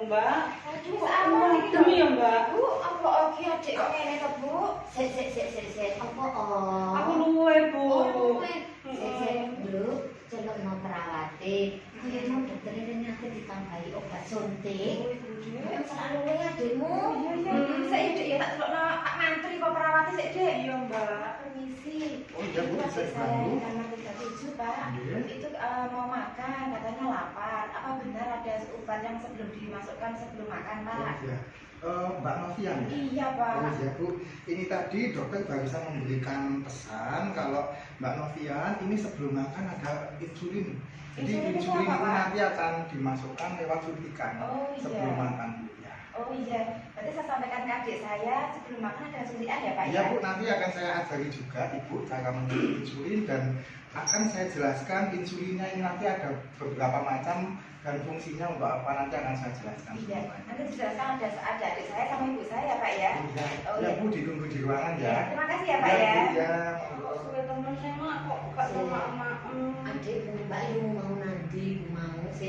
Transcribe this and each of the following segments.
Mbak. Aduh, apa iki Demi ya, Mbak. Bu, apa oke adik kok ngene to, Bu? Sik. Apa Aku luwe, Bu. Oh, sik, Bu. Celuk no perawate. Kuwi mau dokter ternyata ditambahi obat suntik. Selalu wae adikmu. Saya Dik ya tak delokno Pak Mantri kok perawate sik, Dik. Iya, Mbak. Permisi. Oh iya, Bu, Itu bisa adik saya dibantu? kamar 37, Pak. Iya. Itu mau makan, katanya lapar. Apa benar ada obat yang sebelum dimasukkan sebelum makan, Oh Pak? iya. Mbak Novian ya? Iya, Pak. Oh iya Bu, ini tadi dokter barusan memberikan pesan kalau Mbak Novian ini sebelum makan ada insulin. Jadi Insulin itu insulin apa, itu Pak? nanti akan dimasukkan lewat suntikan Oh, iya. sebelum makan Bu ya. Oh iya, berarti saya sampaikan ke adik saya sebelum makan ada suntikan ya, Pak? Iya Bu, nanti akan saya ajari juga Ibu cara membuat insulin dan akan saya jelaskan insulinnya ini nanti ada beberapa macam dan fungsinya untuk apa nanti akan saya jelaskan. Iya, nanti dijelaskan ada adik saya sama ibu saya, Pak ya. Iya, Oh, ya iya. Bu ditunggu di ruangan ya. Terima kasih ya, Pak ya. Bu, ya. Kok suwe temen saya mak kok buka sama emak. Adik Mbak Ibu mau nanti mau Wes,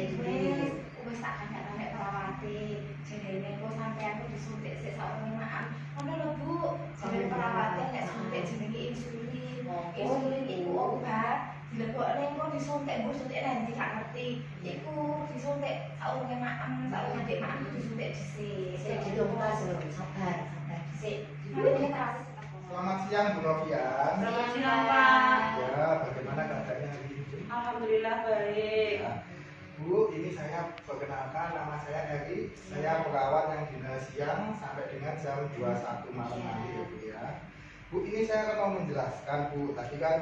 wes tak akan nek perawati. Jadine kok sampean kok disuntik sik saurunge makan. Ngono lho, Bu. Jadine perawati nek suntik jenenge insulin. Insulin iku obat. Dilebokne kok disuntik, Bu, suntik nanti gak ngerti. Iku disuntik saurunge makan, saurunge adik makan disuntik dhisik. Sik dilungkas lho, sabar. Sik. Mari kita Selamat siang Bu Novian. Selamat siang, Pak. Ya, bagaimana keadaannya hari ini? Alhamdulillah baik. Ya. Bu, ini saya perkenalkan, nama saya Eri. Saya perawat yang dinas siang sampai dengan jam 21 malam nanti ya Bu ya. Bu, ini saya akan mau menjelaskan Bu. Tadi kan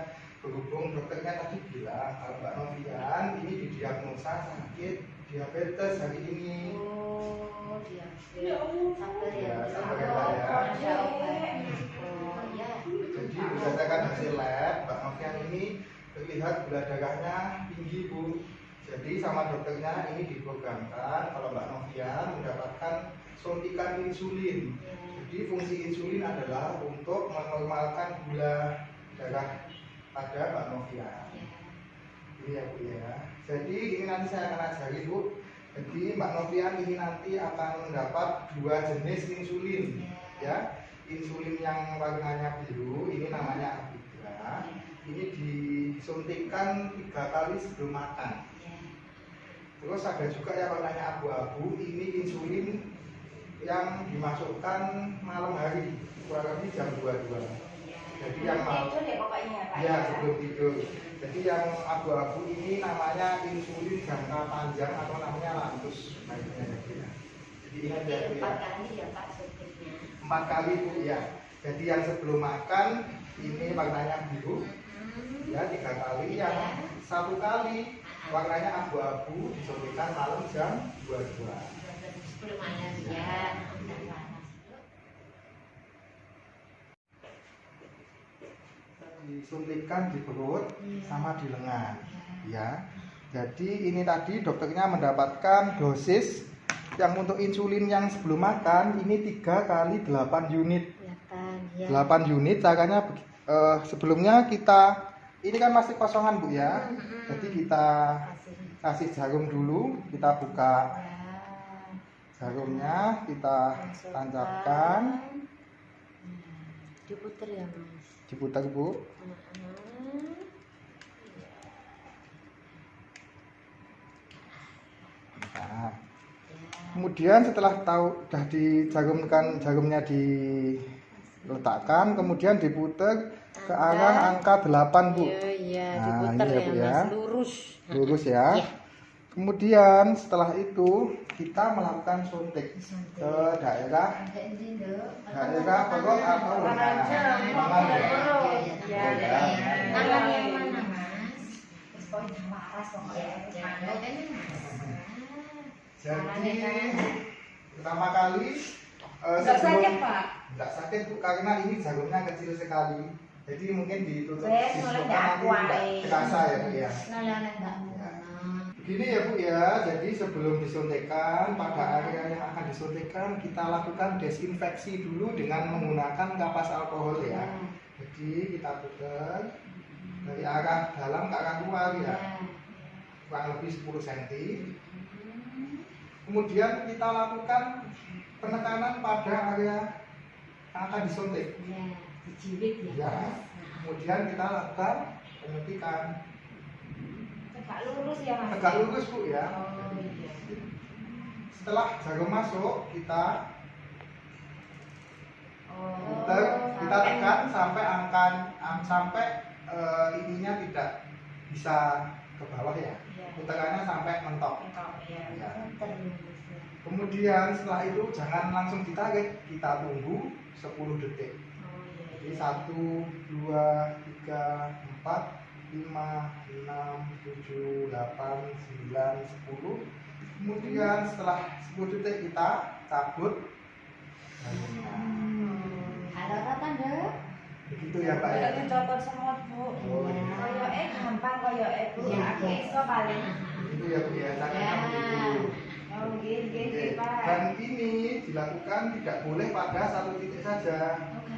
berhubung dokternya tadi bilang kalau Mbak Novian ini didiagnosa sakit diabetes hari ini. Oh, dia. Ya Allah. Sabar ya. Ya, sabar ya, Pak, ya. Ada obat. Oh, iya. Jadi berdasarkan hasil lab, Mbak Novian ini terlihat gula darahnya tinggi Bu. Jadi sama dokternya ini diprogramkan kalau Mbak Novian mendapatkan suntikan insulin. Jadi fungsi insulin adalah untuk menormalkan gula darah pada Mbak Novian. Ini ya Bu ya. Jadi ini nanti saya akan ajari Bu. Jadi Mbak Novian ini nanti akan mendapat dua jenis insulin ya. Insulin yang warnanya biru ini namanya Abiga. Ini disuntikkan 3 kali sebelum makan. Terus ada juga yang warnanya abu-abu, ini insulin yang dimasukkan malam hari, kurang lebih jam 22. Jadi yang tidur ya pokoknya, Pak. ya sebelum tidur. Jadi yang abu-abu ini namanya insulin jangka panjang atau namanya lantus. Jadi ini ada Jadi 4 ya. kali ya Pak suntiknya. 4 kali Bu ya. Jadi yang sebelum makan ini warnanya biru ya 3 kali, yang 1 kali warnanya abu-abu disuntikkan malam jam 22. Sebelum malam ya. Disuntikkan di perut sama di lengan ya. Jadi ini tadi dokternya mendapatkan dosis yang untuk insulin yang sebelum makan ini 3 kali 8 unit. 8 unit caranya sebelumnya kita ini kan masih kosongan Bu ya. Jadi kita kasih jarum dulu, kita buka jarumnya, kita tancapkan, Diputer ya Mas. diputar Bu. Nah, kemudian setelah tahu sudah dijarumkan, jarumnya diletakkan, kemudian diputar ke arah angka 8 Bu. Iya, Nah, diputer ini ya, ya Bu, ya. Mas, lurus. Lurus ya. Kemudian setelah itu kita melakukan suntik ke daerah perut atau lengan. Lengan ya. Tangan yang mana Mas? Terus poin waras pokoknya. Jadi pertama kali Enggak sakit, Pak? Tidak sakit Bu, karena ini jarumnya kecil sekali. Jadi mungkin ditutup Wes, mulai disebutkan nggak nanti tidak kuat. terasa ya Bu ya. Nah. Begini ya Bu ya, jadi sebelum disuntikkan pada area yang akan disuntikkan kita lakukan desinfeksi dulu dengan menggunakan kapas alkohol ya. Jadi kita putar dari arah dalam ke arah luar ya, kurang lebih 10 cm. Kemudian kita lakukan penekanan pada area yang akan disuntik. Ya, dijilid ya. Ya. Mas. Kemudian kita lakukan penyuntikan. Tegak lurus ya Mas. Tegak lurus Bu ya. Oh iya. Setelah jarum masuk, kita Oh. kita tekan sampai sampai ininya tidak bisa ke bawah ya. Iya. Tekannya sampai mentok. Mentok, iya. Ya. Terus ya. Kemudian setelah itu jangan langsung ditarik, kita tunggu 10 detik. Oh iya. Jadi 1, 2, 3, 4, 5, 6, 7, 8, 9, 10. Kemudian setelah 10 detik kita cabut jaringnya. Halo tanda. Begitu ya Pak ya. Berarti copot semua Bu. Oh, iya. Koyoke gampang koyoke Bu. Iya, Aku iya. iso paling. Begitu ya Bu ya. Caranya Ya. begitu. Oh nggih nggih Oke. nggih Pak. Dan ini dilakukan tidak boleh pada satu titik saja.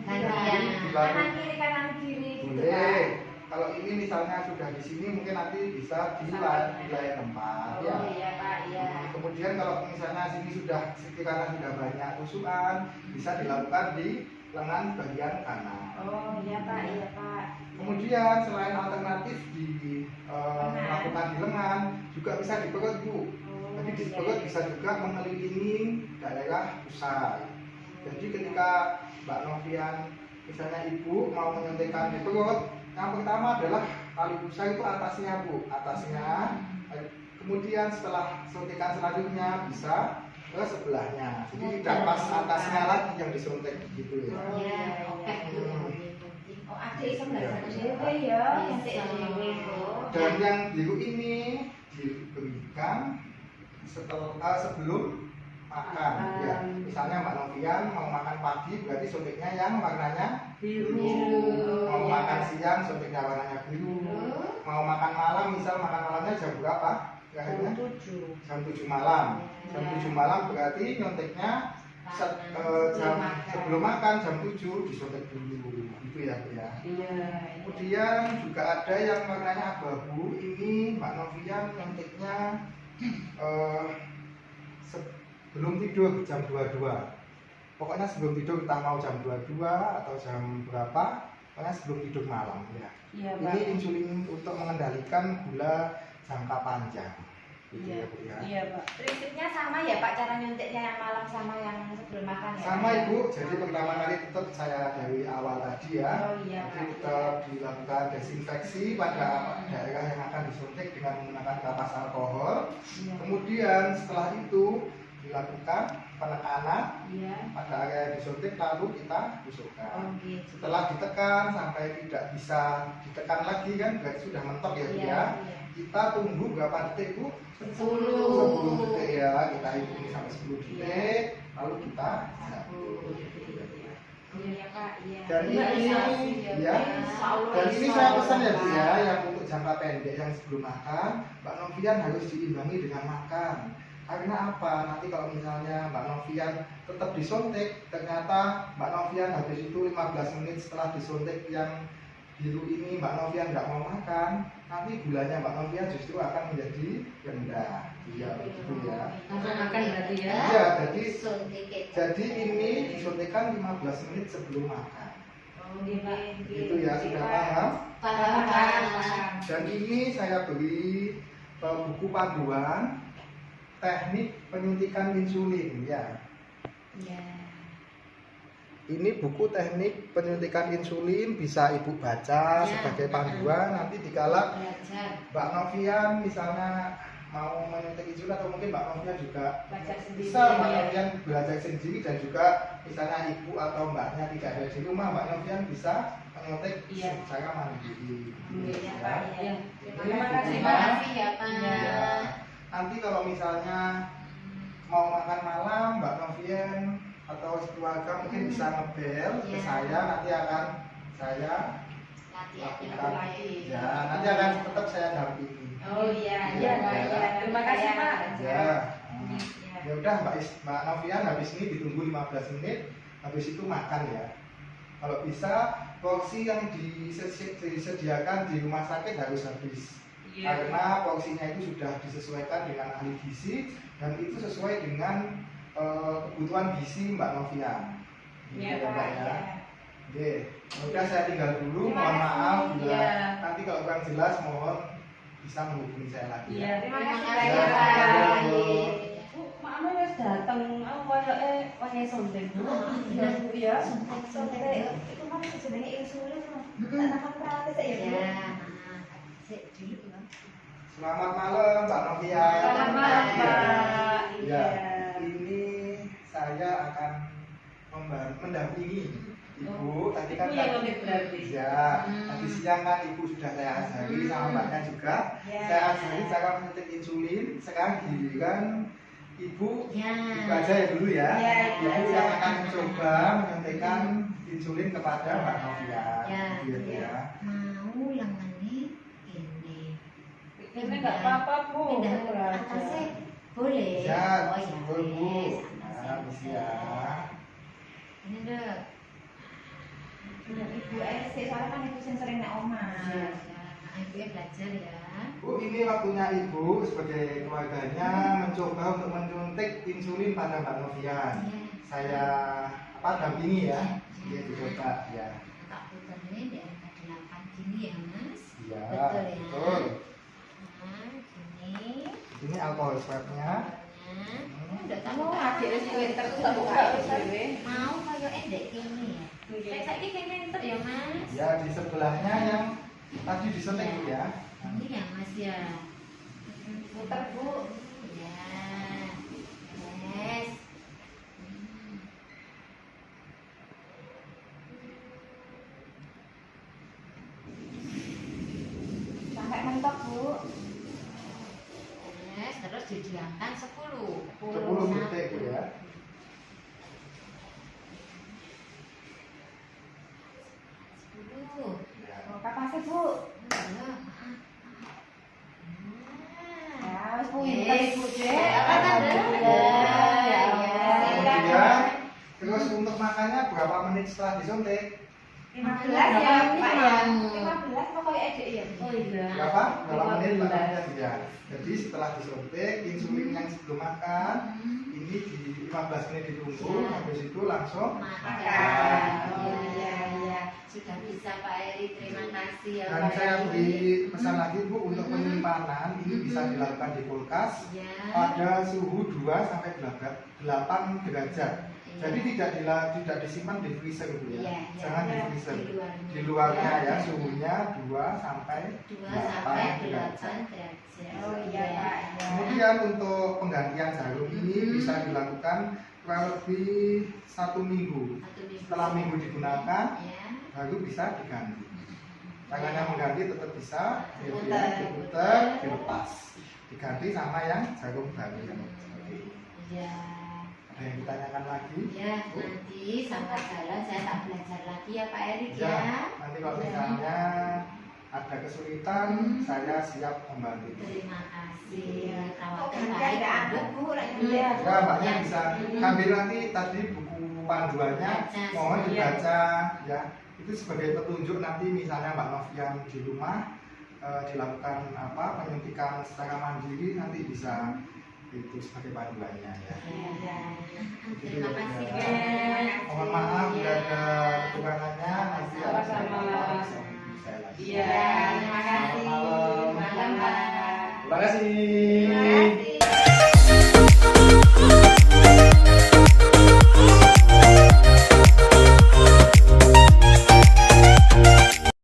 Gantian. Kanan kiri kanan kiri gitu Boleh. Pak. Kalau ini misalnya sudah di sini mungkin nanti bisa di lain tempat ya. Oh iya Pak, iya. Kemudian kalau misalnya sini sudah karena sudah banyak tusukan, bisa dilakukan di lengan bagian kanan. Oh iya Pak, iya Pak. Kemudian selain alternatif melakukan di lengan, juga bisa di perut Bu. Oh, Jadi di iya, perut iya. bisa juga mengelilingi daerah pusat. Jadi ketika Mbak Novian, misalnya Ibu mau menyuntikkan di perut, yang pertama adalah tali busa itu atasnya Bu, atasnya. Kemudian setelah suntikan selanjutnya bisa ke sebelahnya. Jadi tidak pas atasnya lagi yang disuntik gitu ya. Oh, Ya, oke. Oh, adik iso belajar Iya, dhewe ya, Bisa. nyentik dhewe Bu. Dan yang biru ini diberikan sebelum makan. Ya, misalnya Mbak Novian mau makan pagi berarti suntiknya yang warnanya Biru. Mau Iya. makan siang suntiknya warnanya biru. Mau makan malam misal makan malamnya jam berapa? Akhirnya jam 7 malam. Jam 7 malam berarti nyuntiknya sebelum makan jam 7 disuntik dulu. Gitu ya Bu ya. Iya. Kemudian juga ada yang warnanya abu-abu. Ini Mbak Novian nyuntiknya sebelum tidur jam 22. Pokoknya sebelum tidur entah mau jam 22 atau jam berapa, pokoknya sebelum tidur malam ya. Iya Ini Pak. insulin untuk mengendalikan gula jangka panjang. Gitu Iya. ya Bu ya. Iya Pak. Prinsipnya sama ya Pak, cara nyuntiknya yang malam sama yang sebelum makan ya? Sama Ibu, jadi pertama kali tetap saya dari awal tadi ya. Oh iya Pak. Jadi tetap dilakukan desinfeksi pada daerah yang akan disuntik dengan menggunakan kapas alkohol. Iya. Kemudian setelah itu dilakukan penekanan Iya. pada area yang disuntik lalu kita tusukkan. Oh gitu. Setelah ditekan sampai tidak bisa ditekan lagi kan berarti sudah mentok ya Bu Iya, ya. iya. Kita tunggu berapa detik Bu? 10. 10 detik ya. Kita hitung sampai 10 detik lalu kita cabut. Iya Pak, iya. Dan Mbak, ini iya. ya. Insya Allah, Dan ini insya saya Allah, pesan ya Bu ya, Pak. yang untuk jangka pendek yang sebelum makan, Mbak Novian harus diimbangi dengan makan. Karena apa? Nanti kalau misalnya Mbak Novian tetap disuntik, ternyata Mbak Novian habis itu 15 menit setelah disuntik yang biru ini Mbak Novian nggak mau makan, nanti gulanya Mbak Novian justru akan menjadi rendah. Iya, begitu ya. Langsung makan berarti ya. Iya, jadi ini disuntikkan 15 menit sebelum makan. Oh, iya, Pak. Itu ya, sudah Pak. paham? Paham. Dan ini saya beri buku panduan teknik penyuntikan insulin ya. Iya. Ini buku teknik penyuntikan insulin bisa Ibu baca Ya. sebagai panduan nanti dikala Belajar. Mbak Novian misalnya mau menyuntik insulin atau mungkin Mbak Novian juga Belajar sendiri. bisa Mbak Novian belajar sendiri dan juga misalnya Ibu atau Mbaknya tidak ada di rumah Mbak Novian bisa menyuntik Iya. secara mandiri. Iya, Ya. Pak. Iya. Iya. Terima Terima kasih, kasih, Pak. Pak. Makasih ya Pak. Ya. Nanti kalau misalnya mau makan malam Mbak Novian atau keluarga mungkin bisa ngebel ke Ya. saya, nanti akan saya Latihan lakukan. lagi. Ya, nanti akan tetap saya dampingi. Oh iya, Iya, Pak. iya. Iya. Terima kasih, Pak. Ya. Iya. Ya udah Mbak Novian habis ini ditunggu 15 menit, habis itu makan ya. Kalau bisa porsi yang disediakan di rumah sakit harus habis. Iya. karena porsinya itu sudah disesuaikan dengan ahli gizi dan itu sesuai dengan kebutuhan gizi Mbak Novia. Iya, Gitu ya, Mbak ya. Iya. Oke, udah saya tinggal dulu. Terima Mohon kasih. maaf bila Iya. nanti kalau kurang jelas mohon bisa menghubungi saya lagi. Iya, Terima terima kasih kasih. banyak, Ya, Pak. Bu. Bu, maknya wis dateng, aku koyoke wayah suntik. Bu. Iya, Bu ya. Suntik itu kan sebenarnya insulin loh. Anak perawat saya ya. Bu. Ya, sik dulu ya. Selamat malam Mbak Novia. Selamat malam, Pak. Ya, ini saya akan mendampingi Ibu. Tadi kan Ibu yang lebih berarti. ya, tadi siang kan Ibu sudah saya ajari sama Mbaknya juga. Ya. Saya ajari cara menyuntik insulin. Sekarang giliran Ibu Ya. Ibu aja ya dulu ya. Ya, Ibu Ibu aja. yang akan mencoba menyuntikkan insulin kepada Mbak Novia. Ya, Gitu ya. Mau lengannya ini. Ini enggak apa-apa, Bu. Pindah ke Murah aja. atasnya boleh. Ya, Oh ya, betul, Bu. wes, Nah, atasnya bisa ya. Ini dok. Ibu sih soalnya kan ibu sering nek omah. Ya, ibu ya belajar ya. Bu, ini waktunya Ibu sebagai keluarganya mencoba untuk menyuntik insulin pada Mbak Novian. Ya. Saya dampingi ya. Dia dicoba ya. Tak putarnya di angka 8 gini ya mas. Iya, Betul ya. betul. Nah, gini. Ini alkohol swabnya. Nah, udah tahu Kamu kan? adik wis pinter tuh tak buka Buka wis. dhewe. Mau kayak endek ini ya. Kayak saiki kayak pinter ya mas. Ya, di sebelahnya yang tadi disuntik Bu ya. Ini ya mas ya. Puter Bu. Ya. Yes. Sampai mentok Bu. Yes, terus didiamkan 10. 10 detik Bu ya. 10. Ya. Oh, kapan sih Bu? Ya, wis pinter Ibu Dek. Kemudian terus untuk makannya berapa menit setelah disuntik? 15 ya, Pak ya. Hmm. 15 pokoknya adik ya. Oh iya. Berapa menit 15. makannya ya. Jadi setelah disuntik insulin yang sebelum makan ini di 15 menit ditunggu, Ya. habis itu langsung Makan. Oh iya iya. Sudah bisa Pak Eri, terima kasih ya dan Pak saya Eri. beri pesan lagi Bu untuk penyimpanan ini bisa dilakukan di kulkas Ya. pada suhu 2 sampai 8 derajat. Jadi tidak disimpan di freezer Bu ya. Iya, Jangan di iya. freezer. Di luarnya. Di luarnya ya Ya. suhunya 2 sampai 2 sampai 8 8 derajat. derajat. Oh iya Pak. Ya. Kemudian untuk penggantian jarum ini bisa dilakukan kurang lebih 1 minggu. 1 minggu. Setelah minggu digunakan, Ya. baru bisa diganti. Tangannya mengganti tetap bisa, Diputar. diputar, dilepas. Diganti sama yang jarum baru yang seperti ini. Ya. Ada yang ditanyakan lagi? Ya, nanti sampai jalan saya tak belajar lagi ya Pak Erik Ya, ya. nanti kalau misalnya ada kesulitan, saya siap membantu. Terima kasih. Iya. Oh, Perawatan ganti baik. ada ada Bu lagi. Iya. Ya, Mbaknya Ya. bisa ambil nanti tadi buku panduannya, Baca mohon semua. dibaca ya. Itu sebagai petunjuk nanti misalnya Mbak Novian di rumah dilakukan penyuntikan secara mandiri nanti bisa itu sebagai panduannya ya. Ya. Begitu Terima ya, kasih. Bu. Ya. Mohon maaf bila ada kekurangannya nanti ada Sama-sama. saya lagi. Iya. Terima kasih. Selamat malam. Malam Pak. Terima kasih. Terima kasih.